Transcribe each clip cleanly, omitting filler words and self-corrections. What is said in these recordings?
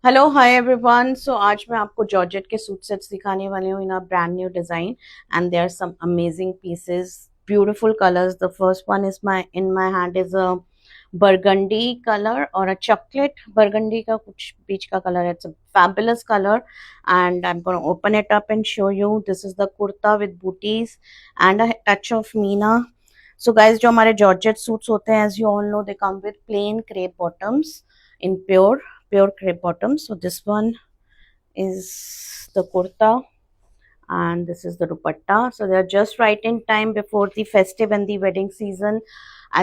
Hello hi everyone. सो आज मैं आपको जॉर्जेट के सूट सेट्स दिखाने वाली हूँ in a brand new design and there are some amazing pieces, beautiful colours. The first one is my in my hand is a burgundy colour और a chocolate burgundy का कुछ बीच का colour है। It's a fabulous color and I'm going to open it up and show you. This is the kurta with booties and a touch of meena. So guys, जो हमारे georgette suits होते हैं, as you all know, they come with plain crepe bottoms in pure crepe bottom. So this one is the kurta and this is the dupatta. So they are just right in time before the festive and the wedding season.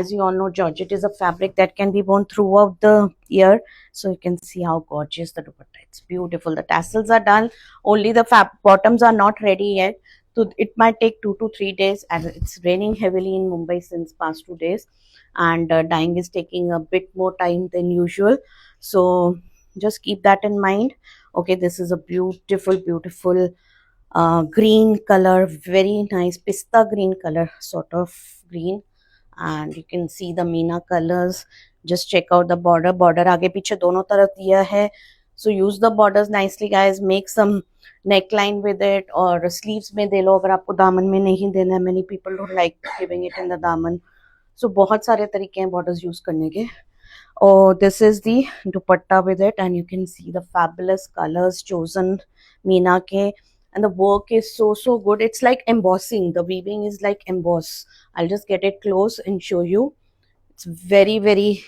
As you all know, georgette is a fabric that can be worn throughout the year. So you can see how gorgeous the dupatta. It's beautiful. The tassels are done, only the bottoms are not ready yet. So it might take 2 to 3 days, and it's raining heavily in Mumbai since past 2 days, and dyeing is taking a bit more time than usual. So just keep that in mind. Okay, this is a beautiful green color, very nice pista green color, sort of green. And you can see the meena colors. Just check out the border आगे पीछे दोनों तरफ दिया है. So use the borders nicely guys. Make some neckline with it और sleeves में दे लो अगर आपको दामन में नहीं देना है. Many people don't like giving it in the दामन. So बहुत सारे तरीके हैं borders use करने के. Oh, this is the dupatta with it, and you can see the fabulous colors chosen meena ke, and the work is so good. It's like embossing. The weaving is like emboss. I'll just get it close and show you. It's very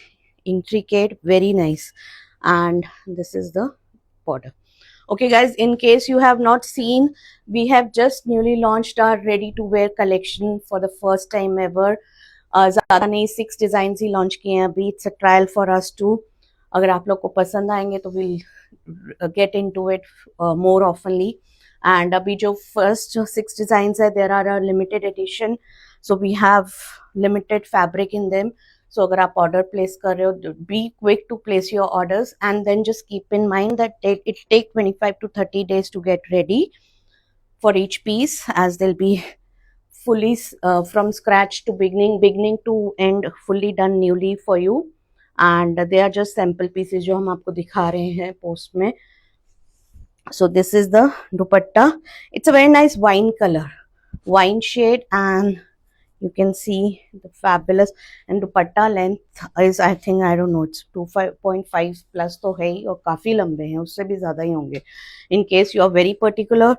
intricate, very nice. And this is the border. Okay guys, in case you have not seen, we have just newly launched our ready to wear collection for the first time ever. ज़्यादा नहीं, 6 design ही launch किए हैं अभी. It's a trial for us too. अगर आप लोग को पसंद आएंगे तो will get into it more oftenly. And अभी जो फर्स्ट 6 डिज़ाइंस है, there are a limited edition. So we have limited fabric in them. So अगर आप ऑर्डर प्लेस कर रहे हो, be quick to place your orders and then just keep in mind that it take 25 to 30 days to get ready for each piece, as they'll be fully from scratch to beginning to end, fully done newly for you. And they are just sample pieces जो हम आपको दिखा रहे हैं post में. So this is the dupatta. It's a very nice wine shade, and you can see the fabulous. And dupatta length is, I think, I don't know, it's 2.5 plus तो है ही, और काफी लंबे हैं, उससे भी ज्यादा ही होंगे. In case you are very particular,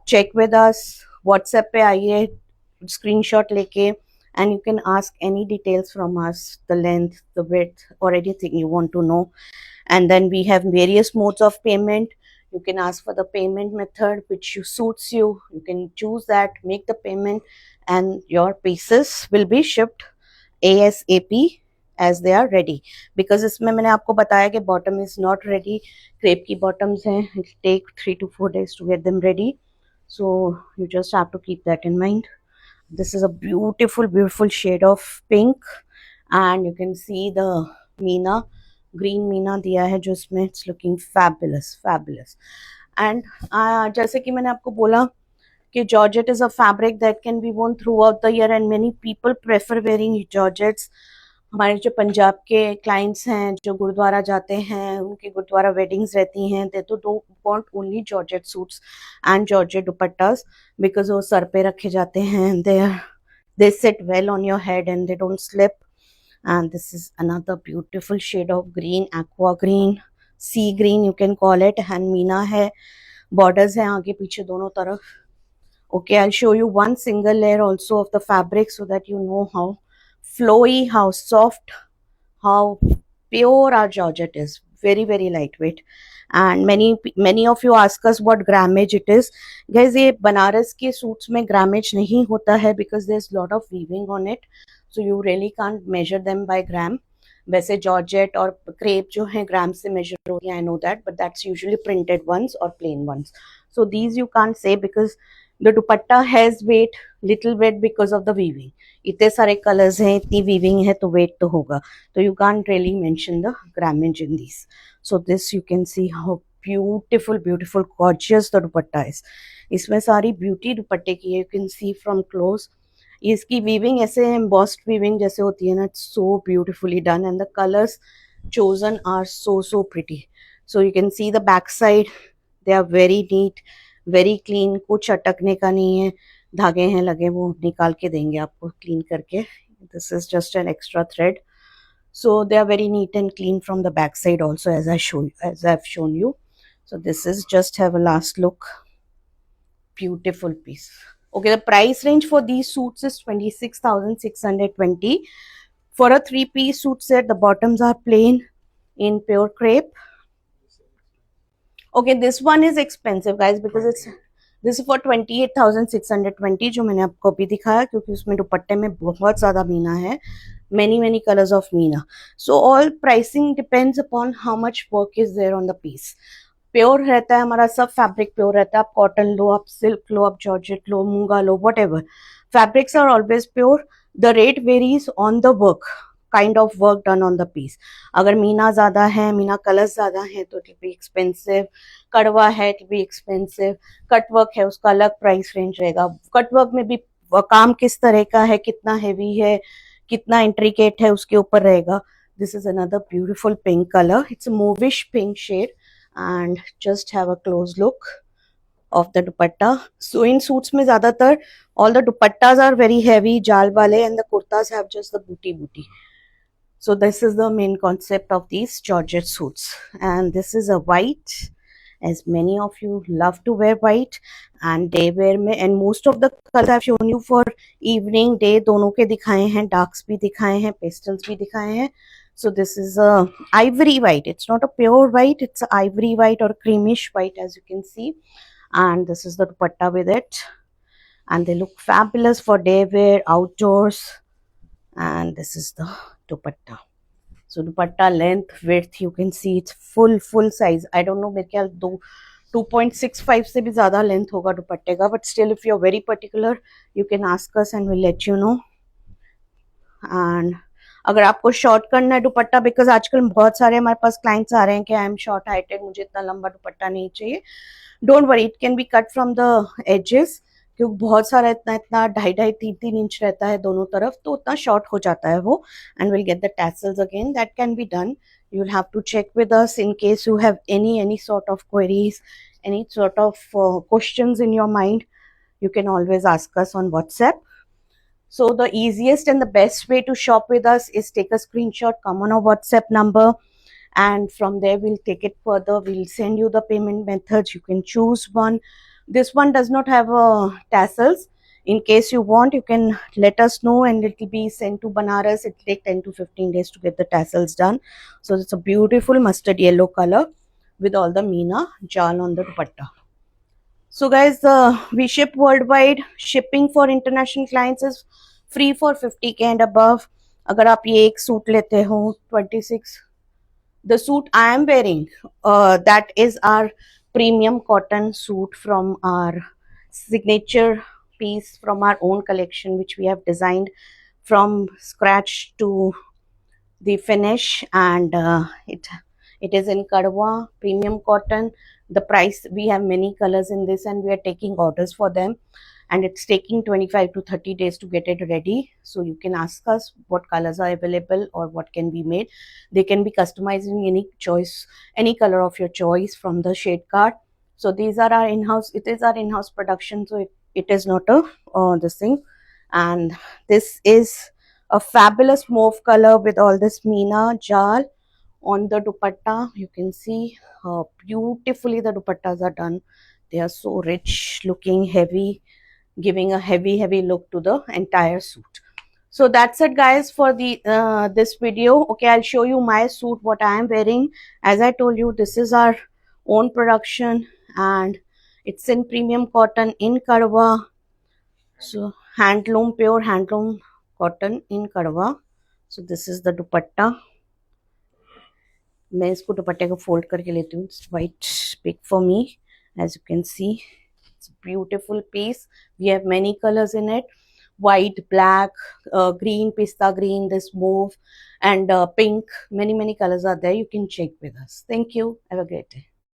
check with us. WhatsApp पे आइए screenshot लेके, and you can ask any details from us, the length, the width, or anything you want to know. And then we have various modes of payment. You can ask for the payment method which suits you. You can choose that, make the payment, and your pieces will be shipped ASAP as they are ready. Because इसमें मैंने आपको बताया कि bottom is not ready. crepe की bottoms हैं, it take 3 to 4 days to get them ready. So you just have to keep that in mind. This is a beautiful shade of pink, and you can see the meena, green meena दिया है जो इसमें. It's looking fabulous. And जैसे कि मैंने आपको बोला कि georgette is a fabric that can be worn throughout the year, and many people prefer wearing georgettes. हमारे जो पंजाब के क्लाइंट्स हैं जो गुरुद्वारा जाते हैं, उनकी गुरुद्वारा वेडिंग्स रहती हैं, दे तो want only georgette suits and georgette दुपट्टास, because वो सर पे रखे जाते हैं. they sit well on your head and they don't slip. And this is another beautiful shade of green, aqua green, sea green you can call it, and Meena है. borders हैं आगे पीछे दोनों तरफ. Okay, I'll show you one single layer also of the fabric so that you know how flowy, how soft, how pure our georgette is. Very lightweight. And many of you ask us what grammage it is. Guys, ये बनारस के suits में grammage नहीं होता है because there's lot of weaving on it, so you really can't measure them by gram. वैसे georgette और crepe जो है ग्राम से मेजर होती है, I know that, but that's usually printed ones or plain ones. So these you can't say because the dupatta has weight, little weight because of the weaving. इतने सारे colours हैं, इतनी वीविंग है, तो वेट तो होगा. तो you can't really mention the grammage in this. So this you can see how beautiful gorgeous the dupatta is. इसमें सारी ब्यूटी दुपट्टे की है. You can see from close. इसकी वीविंग ऐसे एम्बॉस्ड वीविंग जैसे होती है ना, it's so beautifully done, and the colours chosen are so pretty. So you can see the back side, they are very neat, very clean. कुछ अटकने का नहीं है, धागे हैं लगे वो निकाल के देंगे आपको क्लीन करके. This is just an extra thread. So they are very neat and clean from the back side also, as I've shown you. So this is just have a last look. Beautiful piece. Okay, the price range for these suits is 26,620. For a 3-piece suit set, the bottoms are plain in pure crepe. Okay, this one is expensive guys because this is for 28,620 जो मैंने आपको अभी दिखाया, क्योंकि उसमें दुपट्टे में बहुत ज़्यादा मीना है, many colors of meena. So all pricing depends upon how much work is there on the piece. Pure रहता है हमारा, सब फैब्रिक प्योर रहता है. आप कॉटन लो, आप सिल्क लो, आप जॉर्जेट लो, मूंगा लो, whatever, fabrics are always pure. The rate varies on the work, kind of work done on the piece. अगर मीना ज्यादा है, मीना कलर्स ज्यादा है तो इट बी एक्सपेंसिव. कड़वा है it be expensive. Cut work है उसका अलग प्राइस रेंज रहेगा. कट वर्क में भी काम किस तरह का है, कितना हेवी है, कितना इंट्रिकेट है, उसके ऊपर रहेगा. This is another beautiful pink colour. It's mauvish pink shade. And just have a close look of the dupatta. So in suits mein zyadatar all the dupattas are very heavy jal wale, and the kurtas have just the booty. So this is the main concept of these Georgette suits. And this is a white, as many of you love to wear white. And day wear mein, and most of the colors I've shown you for evening day dono ke dikhaye hain, darks bhi dikhaye hain, pastels bhi dikhaye hain. So this is a ivory white. It's not a pure white, it's a ivory white or creamish white, as you can see. And this is the dupatta with it, and they look fabulous for day wear, outdoors. And this is the dupatta. So dupatta length, width, you can see it's full size. I don't know, मेरे ख्याल 2.65 से भी ज़्यादा length होगा दुपट्टे का, but still if you're very particular you can ask us and we'll let you know. And अगर आपको शॉर्ट करना है दुपट्टा, बिकॉज आजकल बहुत सारे हमारे पास क्लाइंट्स आ रहे हैं कि आई एम शॉर्ट हाइटेड, मुझे इतना लंबा दुपट्टा नहीं चाहिए. Don't worry, it can be cut from the edges, क्योंकि बहुत सारा इतना 2.5-3 इंच रहता है दोनों तरफ, तो उतना शॉर्ट हो जाता है वो. And will get the tassels again, that can be done. You will have to check with us in case you have any sort of queries, any sort of questions in your mind. You can always ask us on WhatsApp. So the easiest and the best way to shop with us is take a screenshot, come on our WhatsApp number, and from there we'll take it further. We'll send you the payment methods. You can choose one. This one does not have tassels. In case you want, you can let us know and it will be sent to Banaras. It will take 10 to 15 days to get the tassels done. So it's a beautiful mustard yellow color with all the meena jal on the dupatta. So guys, we ship worldwide. Shipping for international clients is free for 50K and above. अगर आप ये एक suit लेते हो 26, the suit I am wearing, that is our premium cotton suit from our signature piece from our own collection, which we have designed from scratch to the finish. And it is in Kadwa premium cotton. The price, we have many colors in this and we are taking orders for them, and it's taking 25 to 30 days to get it ready. So you can ask us what colors are available or what can be made. They can be customized in any choice, any color of your choice from the shade card. So these are our in-house, it is our in-house production, so it is not a this thing. And this is a fabulous mauve color with all this meena jal on the dupatta. You can see how beautifully the dupattas are done. They are so rich looking, heavy, giving a heavy look to the entire suit. So that's it guys for the this video. Okay, I'll show you my suit, what I am wearing. As I told you, this is our own production and it's in premium cotton in Kadwa. So handloom, pure handloom cotton in Kadwa. So this is the dupatta. मैं इसको दुपट्टे को fold करके लेती हूँ. It's quite big for me, as you can see. It's a beautiful piece. We have many colors in it: white, black, green, pista green, this mauve, and pink. Many colors are there. You can check with us. Thank you. Have a great day.